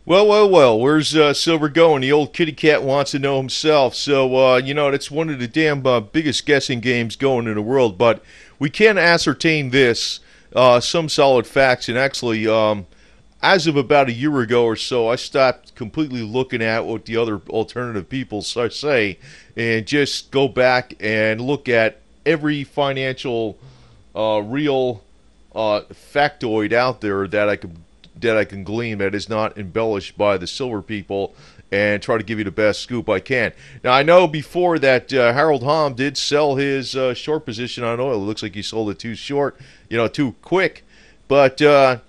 Well, well, well. Where's Silver going? The old kitty cat wants to know himself. So, that's one of the damn biggest guessing games going in the world. But we can ascertain this, some solid facts. And actually, as of about a year ago or so, I stopped completely looking at what the other alternative people say and just go back and look at every financial real factoid out there that I can glean that is not embellished by the silver people and try to give you the best scoop I can. Now, I know before that Harold Hom did sell his short position on oil. It looks like he sold it too short, too quick. But, hey,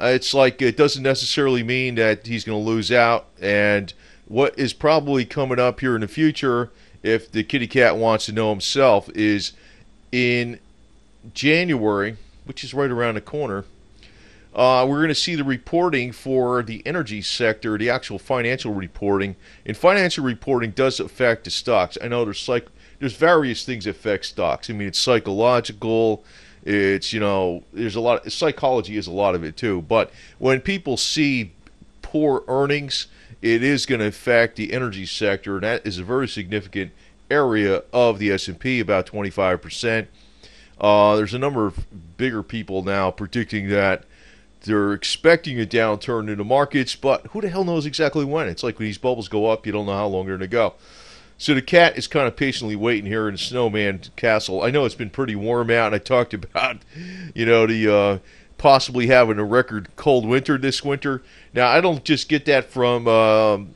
it's like it doesn't necessarily mean that he's going to lose out. And what is probably coming up here in the future, if the kitty cat wants to know himself, is in January, which is right around the corner. We're going to see the reporting for the energy sector, the actual financial reporting. And financial reporting does affect the stocks. I know there's various things that affect stocks. I mean, it's psychological. It's, there's a lot. Psychology is a lot of it too. But when people see poor earnings, it is going to affect the energy sector, and that is a very significant area of the S&P, about 25%. There's a number of bigger people now predicting that they're expecting a downturn in the markets, but who the hell knows exactly when? It's like when these bubbles go up, you don't know how long they're going to go. So the cat is kind of patiently waiting here in the snowman castle. I know it's been pretty warm out, and I talked about, the possibly having a record cold winter this winter. Now, I don't just get that from, I'm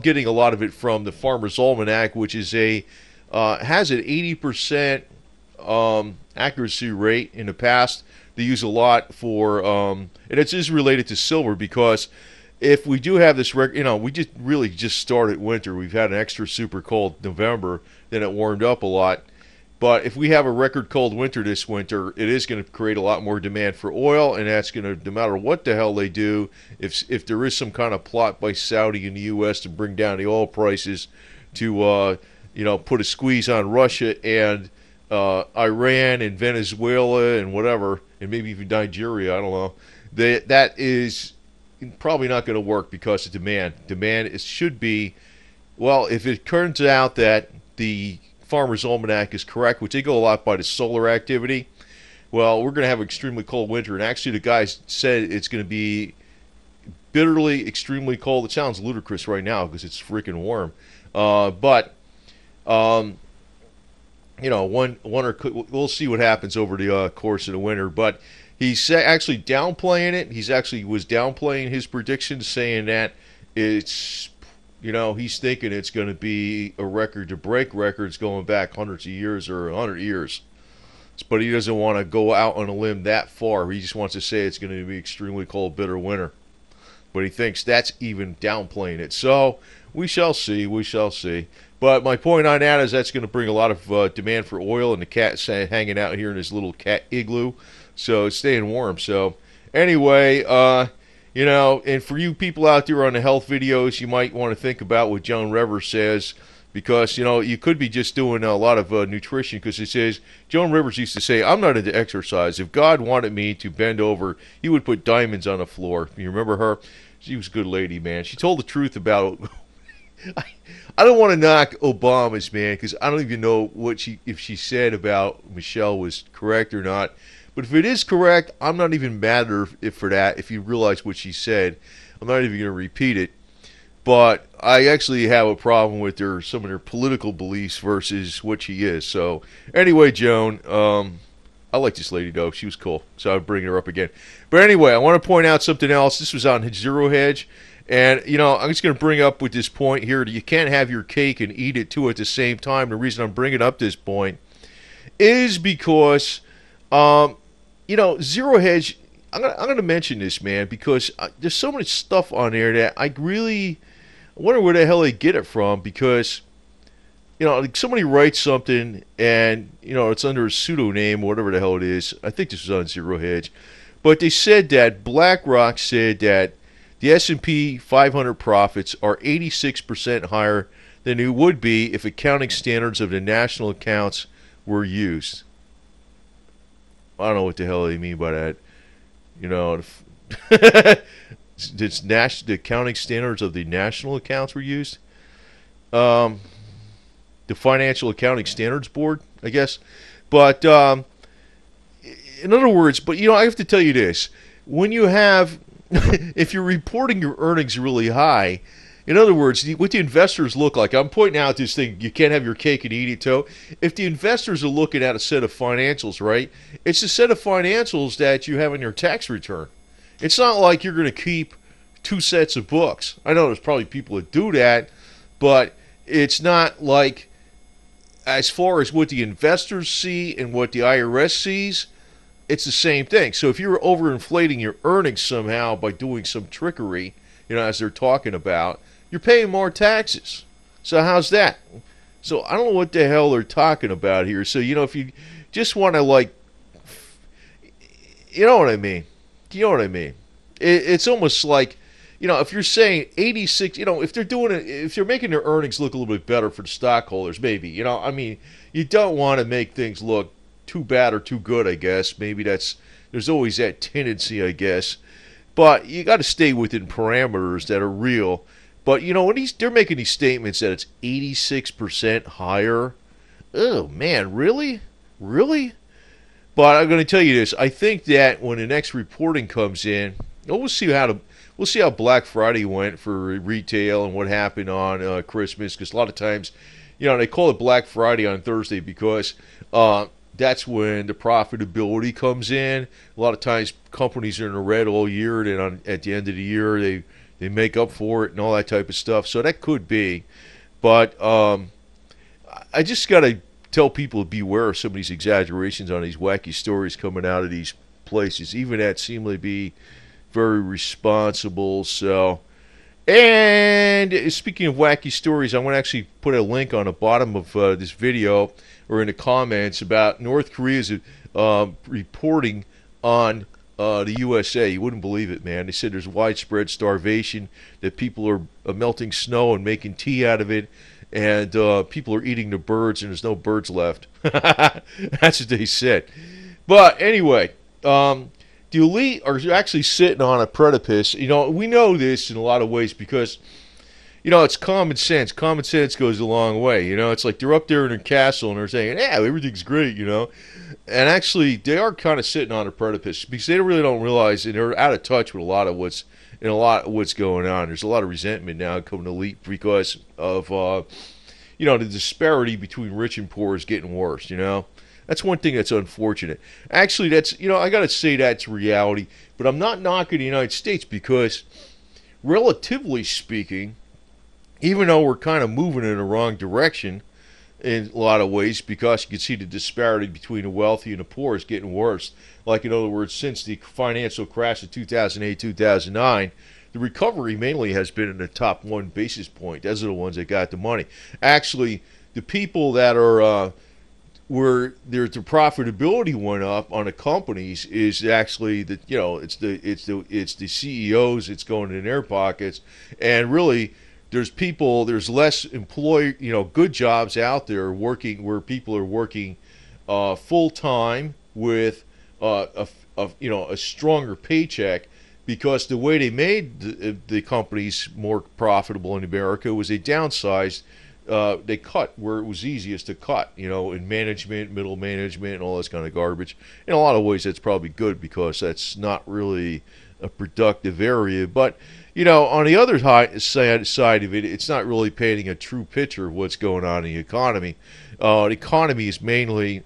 getting a lot of it from the Farmer's Almanac, which is has an 80% accuracy rate in the past. They use a lot for, and it is related to silver because if we do have this record, we just really just started winter. We've had an extra super cold November, then it warmed up a lot. But if we have a record cold winter this winter, it is going to create a lot more demand for oil, and that's going to, no matter what the hell they do, if there is some kind of plot by Saudi in the U.S. to bring down the oil prices, to put a squeeze on Russia and Iran and Venezuela and whatever, and maybe even Nigeria, I don't know. That is probably not going to work because of demand. Should be, well, if it turns out that the Farmer's Almanac is correct, which they go a lot by the solar activity, well, we're going to have an extremely cold winter. And actually, the guys said it's going to be bitterly, extremely cold. It sounds ludicrous right now because it's freaking warm. But we'll see what happens over the course of the winter. But he's actually downplaying it. He's actually was downplaying his predictions, saying that it's, he's thinking it's going to be a record to break records going back hundreds of years or 100 years. But he doesn't want to go out on a limb that far. He just wants to say it's going to be extremely cold, bitter winter. But he thinks that's even downplaying it. So we shall see. We shall see. But my point on that is that's going to bring a lot of demand for oil, and the cat's hanging out here in his little cat igloo, so it's staying warm. So anyway, and for you people out there on the health videos, you might want to think about what Joan Rivers says, because you could be just doing a lot of nutrition, because it says Joan Rivers used to say, "I'm not into exercise. If God wanted me to bend over, He would put diamonds on the floor." You remember her? She was a good lady, man. She told the truth about. I don't want to knock Obama's, man, because I don't even know if she said about Michelle was correct or not. But if it is correct, I'm not even mad at her for that. If you realize what she said, I'm not even going to repeat it. But I actually have a problem with some of her political beliefs versus what she is. So anyway, Joan, I like this lady though. She was cool, so I'd bring her up again. But anyway, I want to point out something else. This was on Zero Hedge. And, I'm just going to bring up with this point here that you can't have your cake and eat it too at the same time. The reason I'm bringing up this point is because, Zero Hedge, I'm going to mention this, man, because there's so much stuff on there that I wonder where the hell they get it from, because, like somebody writes something and, it's under a pseudonym, whatever the hell it is. I think this was on Zero Hedge. But they said that BlackRock said that the S&P 500 profits are 86% higher than it would be if accounting standards of the national accounts were used. I don't know what the hell they mean by that. the accounting standards of the national accounts were used. Um, the Financial Accounting Standards Board, I guess. But in other words, but I have to tell you this: when you have, if you're reporting your earnings really high, in other words, what the investors look like. I'm pointing out this thing: you can't have your cake and eat it too. If the investors are looking at a set of financials, right? It's a set of financials that you have in your tax return. It's not like you're going to keep two sets of books. I know there's probably people that do that, but it's not like, as far as what the investors see and what the IRS sees, it's the same thing. So if you're overinflating your earnings somehow by doing some trickery, as they're talking about, you're paying more taxes. So how's that? So I don't know what the hell they're talking about here. So, if you just want to, like, you know what I mean? It's almost like, if you're saying 86, if they're doing it, if they're making their earnings look a little bit better for the stockholders, maybe, you don't want to make things look too bad or too good, I guess. Maybe there's always that tendency, I guess. But you got to stay within parameters that are real. But, when they're making these statements that it's 86% higher, oh, man, really? Really? But I'm going to tell you this. I think that when the next reporting comes in, we'll see how Black Friday went for retail and what happened on Christmas. Because a lot of times, they call it Black Friday on Thursday because that's when the profitability comes in. A lot of times companies are in the red all year, and then at the end of the year they make up for it and all that type of stuff. So that could be. But I just got to tell people to beware of some of these exaggerations on these wacky stories coming out of these places, even that seem to be very responsible. So, and speaking of wacky stories, I want to actually put a link on the bottom of this video or in the comments about North Korea's reporting on the USA. You wouldn't believe it, man. They said there's widespread starvation, that people are melting snow and making tea out of it, and people are eating the birds, and there's no birds left. That's what they said. But anyway, the elite are actually sitting on a precipice. We know this in a lot of ways because, it's common sense. Common sense goes a long way. It's like they're up there in their castle and they're saying, yeah, everything's great, And actually, they are kind of sitting on a precipice because they really don't realize, and they're out of touch with a lot of what's going on. There's a lot of resentment now coming to elite because of, the disparity between rich and poor is getting worse, That's one thing that's unfortunate. Actually, that's, I got to say that's reality. But I'm not knocking the United States because, relatively speaking, even though we're kind of moving in the wrong direction in a lot of ways, because you can see the disparity between the wealthy and the poor is getting worse. Like, in other words, since the financial crash of 2008, 2009, the recovery mainly has been in the top 1 basis point. Those are the ones that got the money. Actually, the people that are where the profitability went up on the companies is actually it's the CEOs. It's going in their pockets, and really there's less good jobs out there working where people are working full time with a stronger paycheck, because the way they made the companies more profitable in America was they downsized. They cut where it was easiest to cut, in management, middle management, and all this kind of garbage. In a lot of ways, that's probably good because that's not really a productive area. But, on the other side of it, it's not really painting a true picture of what's going on in the economy. The economy is mainly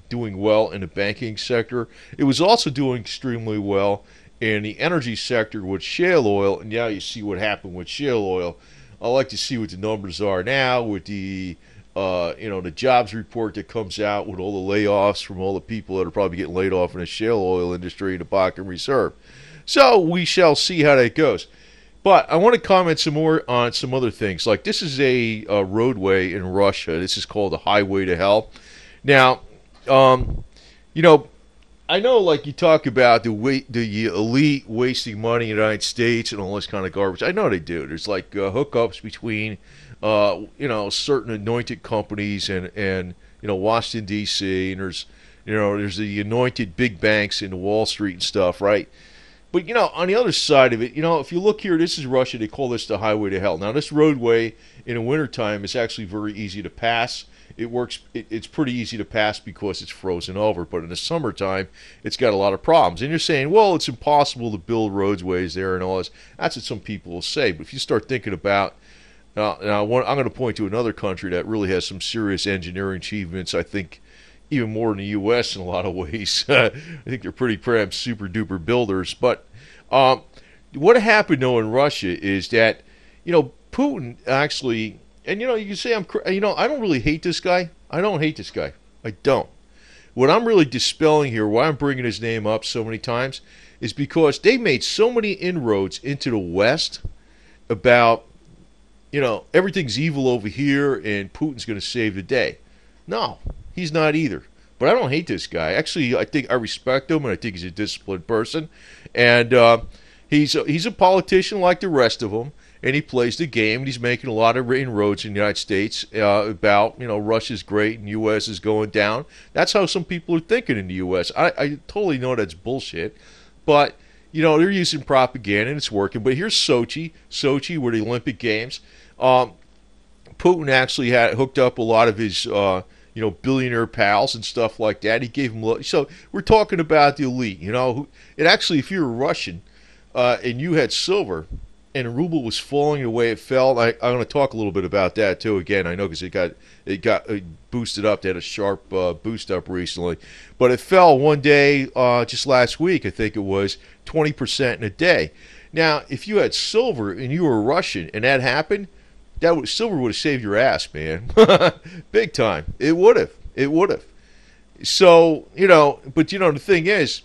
doing well in the banking sector. It was also doing extremely well in the energy sector with shale oil, and now you see what happened with shale oil. I like to see what the numbers are now with the the jobs report that comes out with all the layoffs from all the people that are probably getting laid off in the shale oil industry and the Bakken Reserve. So we shall see how that goes. But I want to comment some more on some other things. Like, this is a roadway in Russia. This is called the Highway to Hell. Now, I know, like, you talk about the elite wasting money in the United States and all this kind of garbage. I know they do. There's like hookups between, certain anointed companies and Washington D.C. and there's the anointed big banks in Wall Street and stuff, right? But, on the other side of it, if you look here, this is Russia. They call this the highway to hell. Now, this roadway in the wintertime is actually very easy to pass. It works. It's pretty easy to pass because it's frozen over. But in the summertime, it's got a lot of problems. And you're saying, well, it's impossible to build roadways there and all this. That's what some people will say. But if you start thinking about, now I'm going to point to another country that really has some serious engineering achievements, I think, even more than the U.S. in a lot of ways. I think they're pretty perhaps super duper builders. But what happened though in Russia is that Putin actually, and you can say I don't really hate this guy. I don't hate this guy. I don't. What I'm really dispelling here, why I'm bringing his name up so many times, is because they made so many inroads into the West about everything's evil over here and Putin's going to save the day. No, he's not either. But I don't hate this guy. Actually, I think I respect him, and I think he's a disciplined person. And he's a politician like the rest of them, and he plays the game, and he's making a lot of inroads in the United States about, Russia's great and U.S. is going down. That's how some people are thinking in the U.S. I totally know that's bullshit. But, they're using propaganda, and it's working. But here's Sochi where the Olympic Games. Putin actually had hooked up a lot of his, billionaire pals and stuff like that. He gave them, so we're talking about the elite, and actually, if you're a Russian, and you had silver, and the ruble was falling the way it fell, I'm going to talk a little bit about that too. Again, I know because it got boosted up. They had a sharp boost up recently, but it fell one day, just last week, I think it was 20% in a day. Now, if you had silver and you were a Russian, and that happened, silver would have saved your ass, man. Big time. It would have. So, but the thing is,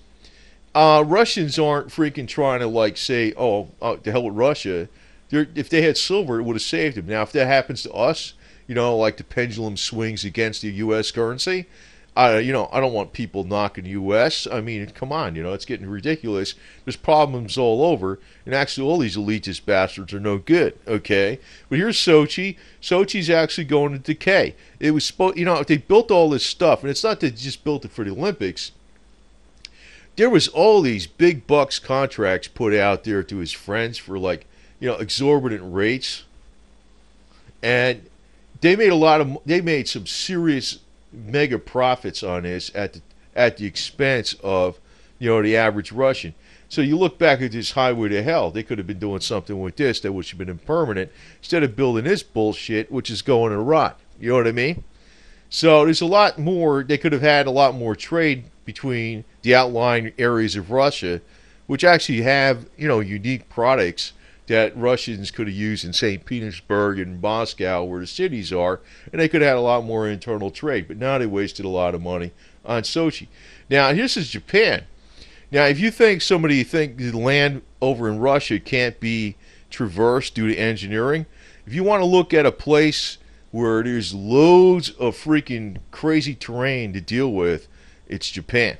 Russians aren't freaking trying to say, to hell with Russia. If they had silver, it would have saved them. Now, if that happens to us, like the pendulum swings against the U.S. currency, I don't want people knocking the U.S. I mean, come on, it's getting ridiculous. There's problems all over, and actually all these elitist bastards are no good, okay? But here's Sochi. Sochi's actually going to decay. It was they built all this stuff, and it's not that they just built it for the Olympics. There was all these big bucks contracts put out there to his friends for exorbitant rates, and they made some serious mega profits on this at the expense of the average Russian. So you look back at this highway to hell, they could have been doing something with this that would have been permanent instead of building this bullshit, which is going to rot. You know what I mean? So there's a lot more. They could have had a lot more trade between the outlying areas of Russia, which actually have unique products that Russians could have used in St. Petersburg and Moscow, where the cities are, and they could have had a lot more internal trade. But now they wasted a lot of money on Sochi. Now, this is Japan. Now, if you think the land over in Russia can't be traversed due to engineering, if you want to look at a place where there's loads of freaking crazy terrain to deal with, it's Japan.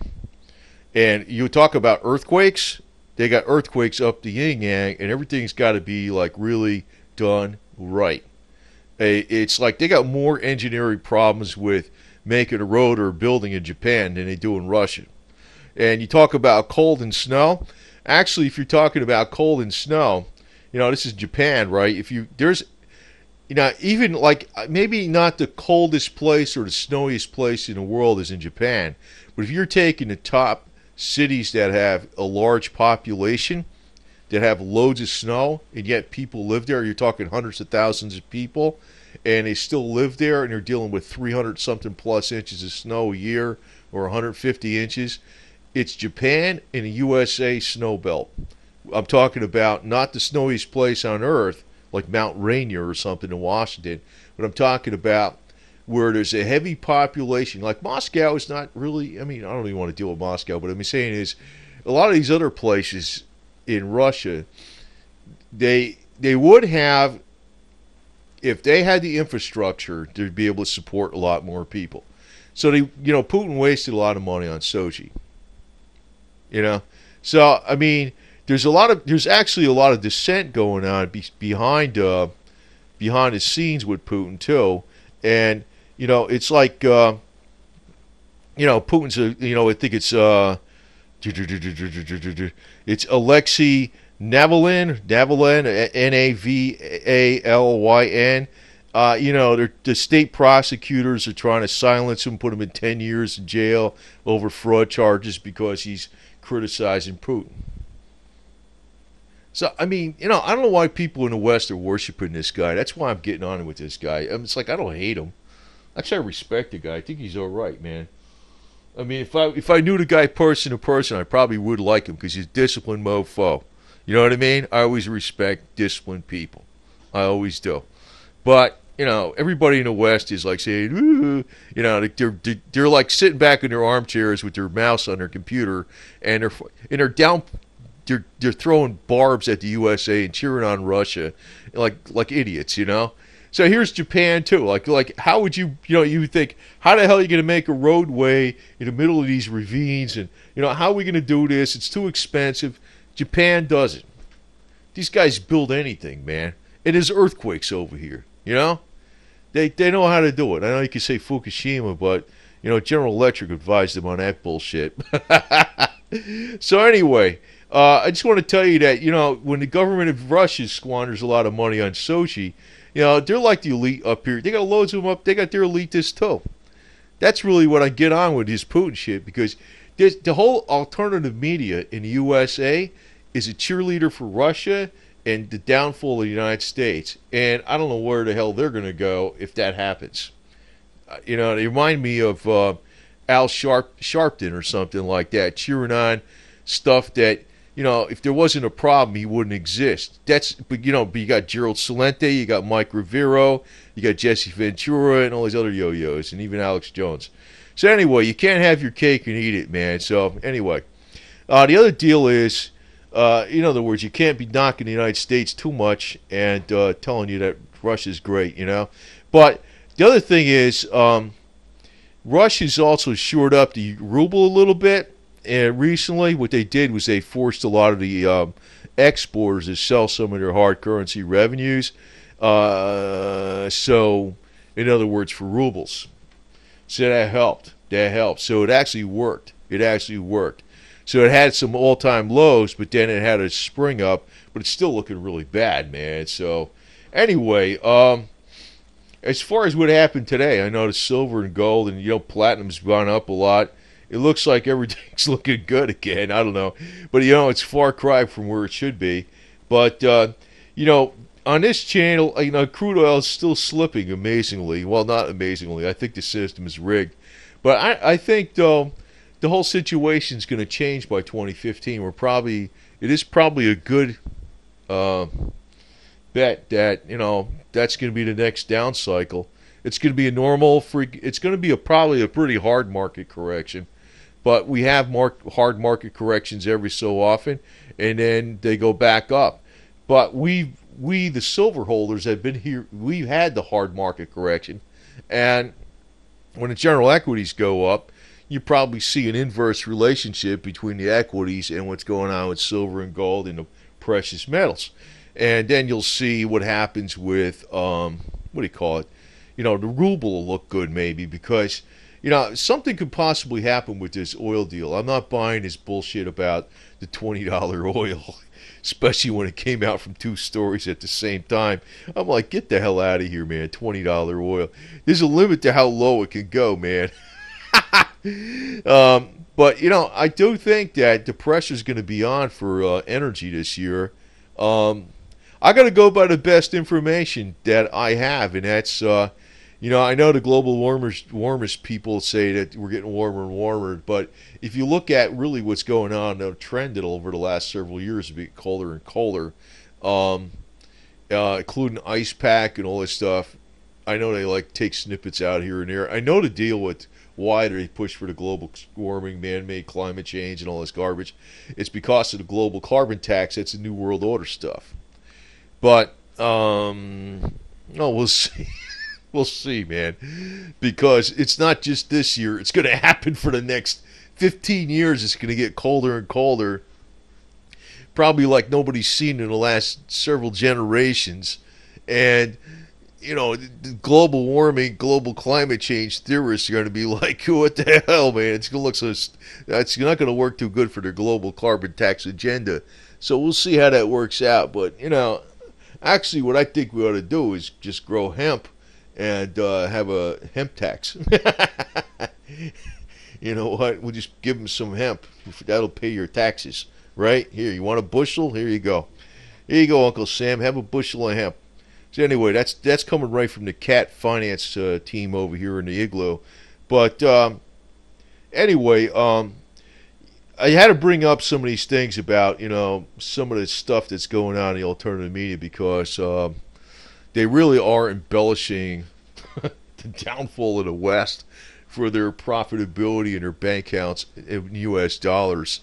And you talk about earthquakes. They got earthquakes up the yin-yang, and everything's got to be really done right. It's like they got more engineering problems with making a road or a building in Japan than they do in Russia. And you talk about cold and snow. Actually, if you're talking about cold and snow, this is Japan, right? Even maybe not the coldest place or the snowiest place in the world is in Japan, but if you're taking the top cities that have a large population, that have loads of snow, and yet people live there, you're talking hundreds of thousands of people, and they still live there, and they're dealing with 300-something plus inches of snow a year, or 150 inches. It's Japan and the USA snow belt. I'm talking about not the snowiest place on Earth, like Mount Rainier or something in Washington, but I'm talking about where there's a heavy population. Like Moscow is not really, I don't even want to deal with Moscow, but I'm saying is a lot of these other places in Russia, they would have, if they had the infrastructure, to be able to support a lot more people. So Putin wasted a lot of money on Sochi. So there's actually a lot of dissent going on behind the scenes with Putin too, and it's like Putin's I think it's It's Alexei Navalny, Navalyn. The state prosecutors are trying to silence him, put him in 10 years in jail over fraud charges because he's criticizing Putin. So, I mean, I don't know why people in the West are worshiping this guy. That's why I'm getting on with this guy. It's like, I don't hate him. Actually, I respect the guy. I think he's all right, man. I mean, if I knew the guy person to person, I probably would like him because he's a disciplined mofo. You know what I mean? I always respect disciplined people. I always do. But, everybody in the West is like saying, ooh, they're like sitting back in their armchairs with their mouse on their computer, and they're down, they're throwing barbs at the USA and cheering on Russia, like idiots, So here's Japan too. Like how would you you would think, how the hell are you going to make a roadway in the middle of these ravines, and how are we going to do this? It's too expensive. Japan does it. These guys build anything, man. And there's earthquakes over here. They know how to do it. I know you can say Fukushima, but General Electric advised them on that bullshit. So anyway, I just want to tell you that when the government of Russia squanders a lot of money on Sochi, they're like the elite up here. They got loads of them up. They got their elitists too. That's really what I get on with this Putin shit, because the whole alternative media in the USA is a cheerleader for Russia and the downfall of the United States. And I don't know where the hell they're going to go if that happens. They remind me of Al Sharpton or something like that, cheering on stuff that, if there wasn't a problem, he wouldn't exist. But you got Gerald Celente, you got Mike Rivero, you got Jesse Ventura, and all these other yo-yos, and even Alex Jones. So anyway, you can't have your cake and eat it, man. So anyway, the other deal is, in other words, you can't be knocking the United States too much and telling you that Russia's great, But the other thing is, Russia's also shored up the ruble a little bit. And recently, what they did was they forced a lot of the exporters to sell some of their hard currency revenues. So, in other words, for rubles. So that helped. So it actually worked. So it had some all-time lows, but then it had a spring up. But it's still looking really bad, man. So, anyway, as far as what happened today, I noticed silver and gold and, platinum's gone up a lot. It looks like everything's looking good again. I don't know. But, it's far cry from where it should be. But, on this channel, crude oil is still slipping amazingly. Well, not amazingly. I think the system is rigged. But I think, though, the whole situation is going to change by 2015. It is probably a good bet that, that's going to be the next down cycle. It's going to be it's going to be probably a pretty hard market correction. But we have hard market corrections every so often, and then they go back up. But we the silver holders have been here. We've had the hard market correction, and when the general equities go up, you probably see an inverse relationship between the equities and what's going on with silver and gold and the precious metals. And then you'll see what happens with the ruble will look good maybe, because something could possibly happen with this oil deal. I'm not buying this bullshit about the $20 oil, especially when it came out from two stories at the same time. I'm like, get the hell out of here, man. $20 oil. There's a limit to how low it can go, man. But, I do think that the pressure's going to be on for energy this year. I got to go by the best information that I have, and that's... I know the global warmest people say that we're getting warmer and warmer, but if you look at really what's going on, the trend over the last several years, it get colder and colder, including ice pack and all this stuff. I know they take snippets out here and there. I know the deal with why they push for the global warming, man-made climate change, and all this garbage. It's because of the global carbon tax. That's the New World Order stuff. But, we'll see. We'll see, man, because it's not just this year. It's going to happen for the next 15 years. It's going to get colder and colder, probably like nobody's seen in the last several generations. And the global warming, global climate change theorists are going to be like, what the hell, man? It's going to look so. That's not going to work too good for their global carbon tax agenda. So we'll see how that works out. But actually, what I think we ought to do is just grow hemp and have a hemp tax. You know what? We'll just give them some hemp. That'll pay your taxes, right? Here, you want a bushel? Here you go. Here you go, Uncle Sam. Have a bushel of hemp. So anyway, that's coming right from the cat finance team over here in the igloo. But anyway, I had to bring up some of these things about some of the stuff that's going on in the alternative media because they really are embellishing the downfall of the West for their profitability and their bank accounts in U.S. dollars.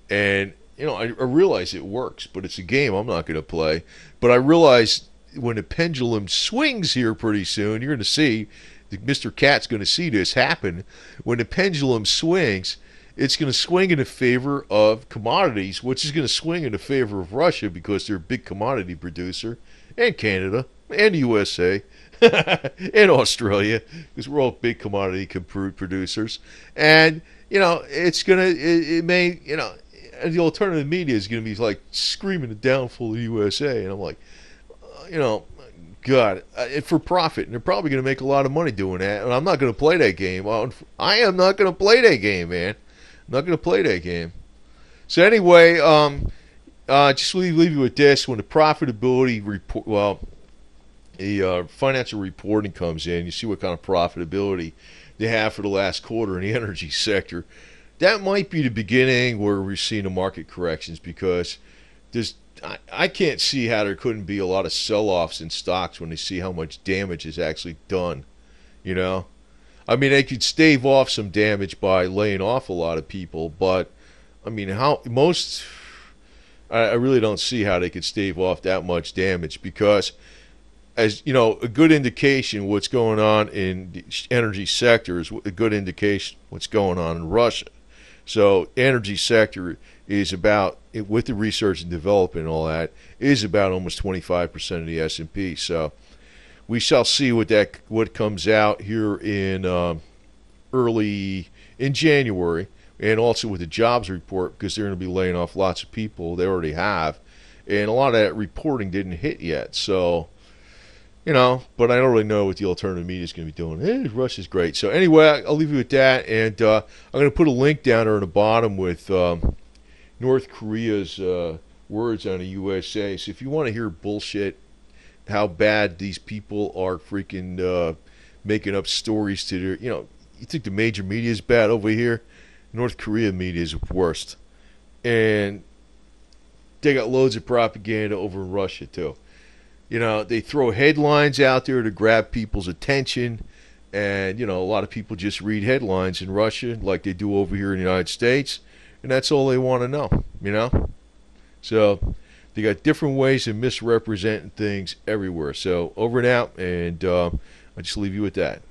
And I realize it works, but it's a game I'm not going to play. But I realize when the pendulum swings here pretty soon, you're going to see, Mr. Cat's going to see this happen. When the pendulum swings, it's going to swing in favor of commodities, which is going to swing in favor of Russia because they're a big commodity producer, and Canada, and the USA, and Australia, because we're all big commodity producers. And, it's going to, it may, the alternative media is going to be like screaming the downfall of the USA. And I'm like, God, for profit. And they're probably going to make a lot of money doing that. And I'm not going to play that game. I am not going to play that game, man. I'm not going to play that game. So anyway, just leave you with this. When the profitability report, the financial reporting comes in, you see what kind of profitability they have for the last quarter in the energy sector. That might be the beginning where we're seeing the market corrections because I can't see how there couldn't be a lot of sell-offs in stocks when they see how much damage is actually done. I mean, they could stave off some damage by laying off a lot of people, but I mean, I really don't see how they could stave off that much damage because, as a good indication what's going on in the energy sector is a good indication what's going on in Russia. So energy sector is about, with the research and development and all that, is about almost 25% of the S&P. So we shall see what comes out here in early in January, and also with the jobs report because they're going to be laying off lots of people. They already have, and a lot of that reporting didn't hit yet. So but I don't really know what the alternative media is going to be doing. Russia's great. So anyway, I'll leave you with that, and I'm going to put a link down there on the bottom with North Korea's words on the USA. So if you want to hear bullshit, how bad these people are freaking making up stories to their, you think the major media is bad over here? North Korea media is worst. And they got loads of propaganda over in Russia too. They throw headlines out there to grab people's attention, and a lot of people just read headlines in Russia like they do over here in the United States, and that's all they want to know. So they got different ways of misrepresenting things everywhere. So over and out, and I'll just leave you with that.